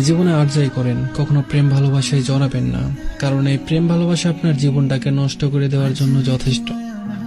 জীবনে আর যাই করেন কখনো প্রেম ভালোবাসায় জড়াবেন না, কারণ এই প্রেম ভালোবাসা আপনার জীবনটাকে নষ্ট করে দেওয়ার জন্য যথেষ্ট।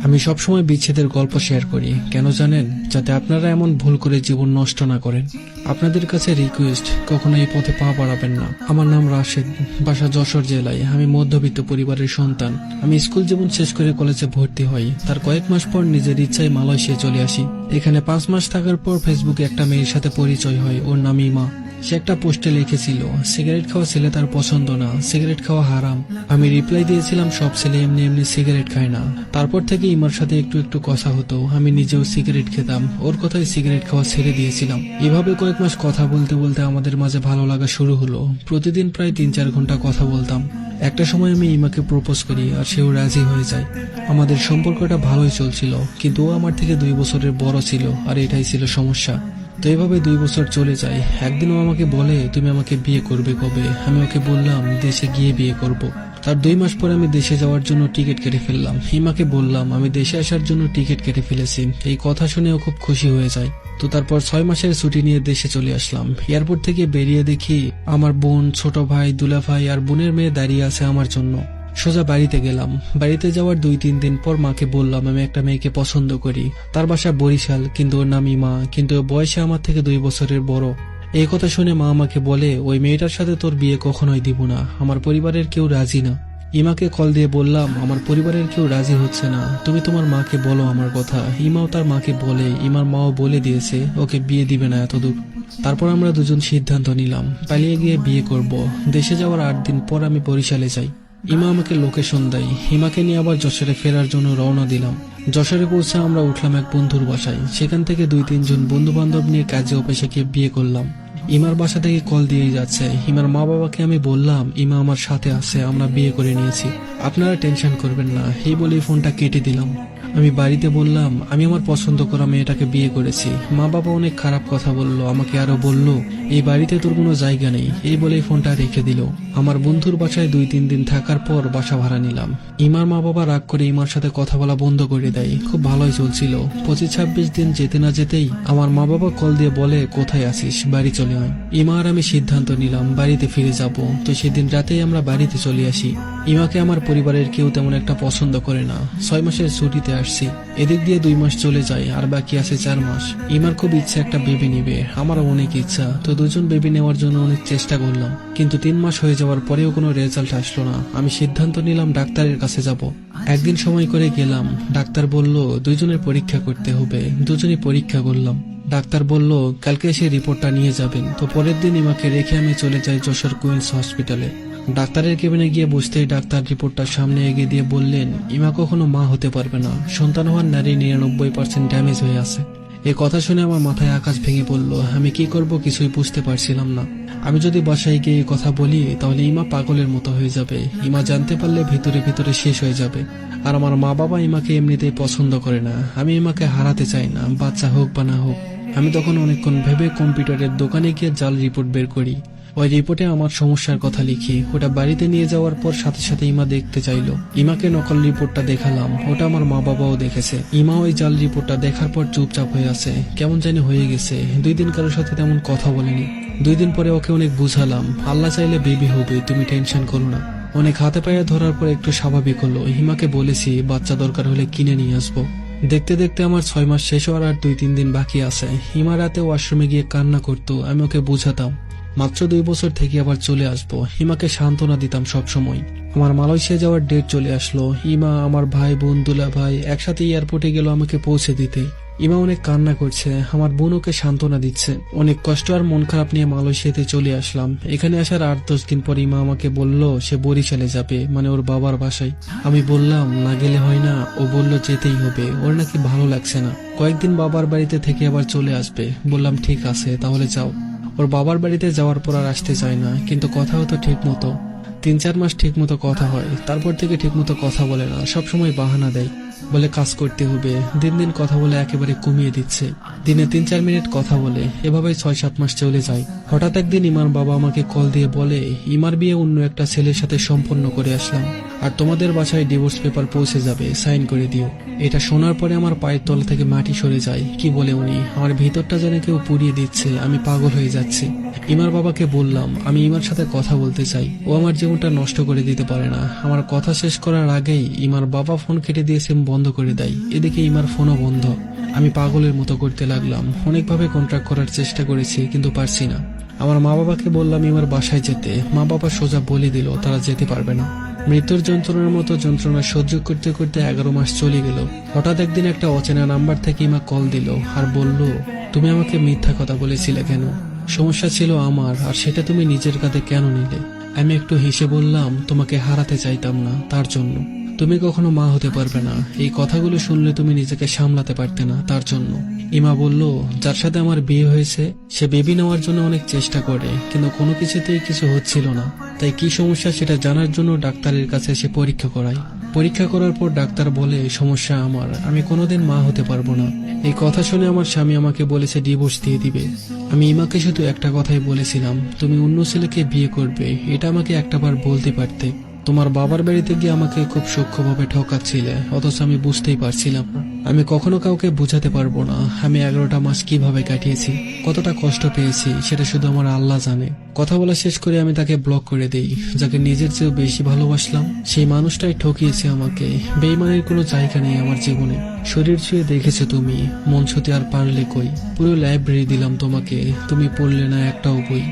আমি সবসময় বিচ্ছেদের গল্প শেয়ার করি, কেন জানেন? যাতে আপনারা এমন ভুল করে জীবন নষ্ট না করেন। আপনাদের কাছে রিকোয়েস্ট, কখনো এই পথে পা বাড়াবেন না। আমার নাম রাশেদ, বাসা যশোর জেলায়। আমি মধ্যবিত্ত পরিবারের সন্তান। আমি স্কুল জীবন শেষ করে কলেজে ভর্তি হই। তার কয়েক মাস পর নিজের ইচ্ছায় মালয়েশিয়া চলে আসি। এখানে 5 মাস থাকার পর ফেসবুকে একটা মেয়ের সাথে পরিচয় হয়। ওর নাম ইমা। সে একটা পোস্টে লিখেছিল, সিগারেট খাওয়া ছেলে তার পছন্দ না, সিগারেট খাওয়া হারাম। আমি রিপ্লাই দিয়েছিলাম, সব ছেলে এমনি এমনি সিগারেট খায় না। তারপর থেকে ইমার সাথে একটু একটু কথা হতো। আমি নিজেও সিগারেট খেতাম, ওর কথায় সিগারেট খাওয়া ছেড়ে দিয়েছিলাম। এভাবে কয়েক মাস কথা বলতে বলতে আমাদের মাঝে ভালো লাগা শুরু হলো। প্রতিদিন প্রায় 3-4 ঘন্টা কথা বলতাম। একটা সময় আমি ইমাকে প্রপোজ করি, আর সেও রাজি হয়ে যায়। আমাদের সম্পর্কটা ভালোই চলছিল, কিন্তু ও আমার থেকে 2 বছরের বড় ছিল, আর এটাই ছিল সমস্যা। তো এভাবে 2 বছর চলে যায়। একদিন ও আমাকে বলে, তুমি আমাকে বিয়ে করবে কবে? আমি ওকে বললাম, দেশে গিয়ে বিয়ে করব। তার 2 মাস পরে আমি দেশে যাওয়ার জন্য টিকিট কেটে ফেললাম। হিমাকে বললাম আমি দেশে আসার জন্য টিকিট কেটে ফেলেছি। এই কথা শুনে ও খুব খুশি হয়ে যায়। তো তারপর 6 মাসের ছুটি নিয়ে দেশে চলে আসলাম। এয়ারপোর্ট থেকে বেরিয়ে দেখি আমার বোন, ছোট ভাই, দুলা ভাই আর বোনের মেয়ে দাঁড়িয়ে আছে আমার জন্য। সোজা বাড়িতে গেলাম। বাড়িতে যাওয়ার 2-3 দিন পর মাকে বললাম আমি একটা মেয়েকে পছন্দ করি। তার বাসা বরিশাল, কিন্তু ওর নাম ইমা, কিন্তু ও বয়সে আমার থেকে 2 বছরের বড়। এই কথা শুনে মা আমাকে বলে, ওই মেয়েটার সাথে তোর বিয়ে কখনোই দিব না, আমার পরিবারের কেউ রাজি না। ইমাকে কল দিয়ে বললাম, আমার পরিবারের কেউ রাজি হচ্ছে না, তুমি তোমার মাকে বলো আমার কথা। ইমাও তার মাকে বলে, ইমার মাও বলে দিয়েছে ওকে বিয়ে দিবে না এতদূর। তারপর আমরা দুজন সিদ্ধান্ত নিলাম পালিয়ে গিয়ে বিয়ে করব। দেশে যাওয়ার 8 দিন পর আমি বরিশালে যাই। ইমা আমাকে লোকেশন দেয়। হিমাকে নিয়ে আবার যশোরে ফেরার জন্য রওনা দিলাম। যশোরে পৌঁছে আমরা উঠলাম এক বন্ধুর বাসায়। সেখান থেকে 2-3 জন বন্ধু বান্ধব নিয়ে কাজে অফিসে গিয়ে বিয়ে করলাম। ইমার বাসা থেকে কল দিয়েই যাচ্ছে। ইমার মা বাবাকে আমি বললাম ইমা আমার সাথে আছে, আমরা বিয়ে করে নিয়েছি, আপনারা টেনশন করবেন না। এই বলে ফোনটা কেটে দিলাম। আমি বাড়িতে বললাম আমি আমার পছন্দ করা মেয়েটাকে বিয়ে করেছি। মা বাবা অনেক খারাপ কথা বললো আমাকে, আরো বলল এই বাড়িতে তোর কোনো জায়গা নেই। এই বলেই ফোনটা রেখে দিল। আমার বন্ধুর বাসায় 2-3 দিন থাকার পর বাসা ভাড়া নিলাম। ইমার মা বাবা রাগ করে ইমার সাথে কথা বলা বন্ধ করে দেয়। খুব ভালোই চলছিল। 25-26 দিন যেতে না যেতেই আমার মা বাবা কল দিয়ে বলে, কোথায় আছিস, বাড়ি চলে আয়। ইমা আর আমি সিদ্ধান্ত নিলাম বাড়িতে ফিরে যাব। তো সেদিন রাতেই আমরা বাড়িতে চলে আসি। ইমাকে আমার পরিবারের কেউ তেমন একটা পছন্দ করে না। 6 মাসের ছুটিতে আসছি। এদিক দিয়ে 2 মাস চলে যায়, আর বাকি আছে 4 মাস। ইমার খুব ইচ্ছা একটা বেবি নিবে, আমারও অনেক ইচ্ছা। তো 2জন বেবি নেওয়ার জন্য অনেক চেষ্টা করলাম, কিন্তু 3 মাস হয়ে যাওয়ার পরেও কোনো রেজাল্ট আসলো না। আমি সিদ্ধান্ত নিলাম ডাক্তারের কাছে যাব। একদিন সময় করে গেলাম। ডাক্তার বলল 2জনের পরীক্ষা করতে হবে। 2জনই পরীক্ষা করলাম। ডাক্তার বলল কালকে এসে রিপোর্টটা নিয়ে যাবেন। তো পরের দিন ইমাকে রেখে আমি চলে যাই যশোর কুইন্স হসপিটালে। ডাক্তারের কেবিনে গিয়ে বসতেই ডাক্তার রিপোর্টটা সামনে এগিয়ে দিয়ে বললেন, ইমা কখনো মা হতে পারবে না, সন্তান হওয়ার নারী 99% ড্যামেজ হয়ে আছে। এই কথা শুনে আমার মাথায় আকাশ ভেঙে পড়লো। আমি কি করব কিছুই বুঝতে পারছিলাম না। আমি যদি বাসায় গিয়ে কথা বলি তাহলে ইমা পাগলের মতো হয়ে যাবে। ইমা জানতে পারলে ভিতরে ভিতরে শেষ হয়ে যাবে। আর আমার মা বাবা ইমাকে এমনিতেই পছন্দ করে না। আমি ইমাকে হারাতে চাই না, বাচ্চা হোক বা না হোক। আমি তখন অনেকক্ষণ ভেবে কম্পিউটারের দোকানে গিয়ে জাল রিপোর্ট বের করি। ওই রিপোর্টে আমার সমস্যার কথা লিখি। ওটা বাড়িতে নিয়ে যাওয়ার পর সাথে সাথে ইমা দেখতে চাইলো। ইমাকে নকল রিপোর্টটা দেখালাম, ওটা আমার মা বাবাও দেখেছে। ইমা ওই জাল রিপোর্টটা দেখার পর চুপচাপ হয়ে আছে, কেমন জানি হয়ে গেছে। 2 দিন কারোর সাথে তেমন কথা বলেনি। 2 দিন পরে ওকে অনেক বুঝালাম, আল্লাহ চাইলে বেবি হবে, তুমি টেনশন করো না। অনেক হাতে পায়ে ধরার পর একটু স্বাভাবিক হলো। হিমাকে বলেছি বাচ্চা দরকার হলে কিনে নিয়ে আসবো। দেখতে দেখতে আমার 6 মাস শেষ হওয়ার আর 2-3 দিন বাকি আছে। হিমা রাতে ওয়াশরুমে গিয়ে কান্না করতো, আমি ওকে বুঝাতাম মাত্র 2 বছর থেকে আবার চলে আসবো। হিমাকে সান্ত্বনা দিতাম সব সময়। আমার মালয়েশিয়া যাওয়ার ডেট চলে আসলো। ইমা, আমার ভাই বোন, দুলা ভাই একসাথে এয়ারপোর্টে গেল আমাকে পৌঁছে দিতে। ইমা অনেক কান্না করছে, আমার বোন ওকে সান্ত্বনা দিচ্ছে। অনেক কষ্ট আর মন খারাপ নিয়ে মালয়েশিয়াতে চলে আসলাম। এখানে আসার 8-10 দিন পর ইমা আমাকে বলল সে বরিশালে যাবে, মানে ওর বাবার বাসায়। আমি বললাম না গেলে হয় না। ও বলল যেতেই হবে, ওর নাকি ভালো লাগছে না, কয়েকদিন বাবার বাড়িতে থেকে আবার চলে আসবে। বললাম ঠিক আছে তাহলে যাও। ওর বাবার বাড়িতে যাওয়ার পর আর আসতে চায় না, কিন্তু কথা হতো ঠিক মতো। 3-4 মাস ঠিক মতো কথা হয়, তারপর থেকে ঠিক মতো কথা বলে না, সবসময় বাহানা দেয়, বলে কাজ করতে হবে। দিন দিন কথা বলে একেবারে কমিয়ে দিচ্ছে। দিনে 3-4 মিনিট কথা বলে। এভাবেই 6-7 মাস চলে যায়। হঠাৎ একদিন ইমার বাবা আমাকে কল দিয়ে বলে ইমার বিয়ে অন্য একটা ছেলের সাথে সম্পন্ন করে আসলাম। আর তোমাদের বাসায় ডিভোর্স পেপার পৌঁছে যাবে, সাইন করে দিও। এটা শোনার পরে আমার পায়ের তলা থেকে মাটি সরে যায়। কি বলে উনি? আমার ভিতরটা যেন কেউ পুড়িয়ে দিচ্ছে, আমি পাগল হয়ে যাচ্ছি। ইমার বাবাকে বললাম আমি ইমার সাথে কথা বলতে চাই, ও আমার জীবনটা নষ্ট করে দিতে পারে না। আমার কথা শেষ করার আগেই ইমার বাবা ফোন কেটে দিয়ে সিম বন্ধ করে দেয়। এদিকে ইমার ফোনও বন্ধ। আমি পাগলের মতো করতে লাগলাম। অনেকভাবে কন্ট্রাক্ট করার চেষ্টা করেছি, কিন্তু পারছি না। আমার মা বাবাকে বললাম ইমার বাসায় যেতে। মা বাবা সোজা বলে দিল তারা যেতে পারবে না। মৃত্যুর যন্ত্রণার মতো যন্ত্রণা সহ্য করতে করতে 11 মাস চলে গেল। হঠাৎ একদিন একটা অচেনা নাম্বার থেকে ইমা কল দিল আর বলল, তুমি আমাকে মিথ্যা কথা বলেছিলে কেন? সমস্যা ছিল আমার, আর সেটা তুমি নিজের কাঁধে কেন নিলে? আমি একটু হেসে বললাম, তোমাকে হারাতে চাইতাম না, তার জন্য। তুমি কখনো মা হতে পারবে না, এই কথাগুলো শুনলে তুমি নিজেকে সামলাতে পারতে না, তার জন্য। ইমা বলল, যার সাথে আমার বিয়ে হয়েছে সে বেবি নেওয়ার জন্য অনেক চেষ্টা করে, কিন্তু কোনো কিছুতেই কিছু হচ্ছিল না। তাই কি সমস্যা সেটা জানার জন্য ডাক্তারের কাছে এসে পরীক্ষা করাই। পরীক্ষা করার পর ডাক্তার বলে সমস্যা আমার, আমি কোনোদিন মা হতে পারবো না। এই কথা শুনে আমার স্বামী আমাকে বলেছে ডিভোর্স দিয়ে দিবে। আমি ইমাকে শুধু একটা কথাই বলেছিলাম, তুমি অন্য ছেলেকে বিয়ে করবে, এটা আমাকে একটাবার বলতে পারতে। তোমার বাবার বাড়িতে গিয়ে আমাকে খুব সূক্ষ্মভাবে ঠকাচ্ছিলে, অথচ আমি বুঝতেই পারছিলাম না। আমি কখনো কাউকে বোঝাতে পারবো না আমি 11টা মাস কিভাবে কাটিয়েছি, কতটা কষ্ট পেয়েছি, সেটা শুধু আমার আল্লাহ জানে। কথা বলা শেষ করে আমি তাকে ব্লক করে দেই। যাকে নিজের চেয়েও বেশি ভালোবাসলাম সেই মানুষটাই ঠকিয়েছে আমাকে। বেইমানের কোনো জায়গা নেই আমার জীবনে। শরীর ছুঁয়ে দেখেছো তুমি, মন ছুঁতে আর পারলে কই। পুরো লাইব্রেরি দিলাম তোমাকে, তুমি পড়লে না একটাও বই।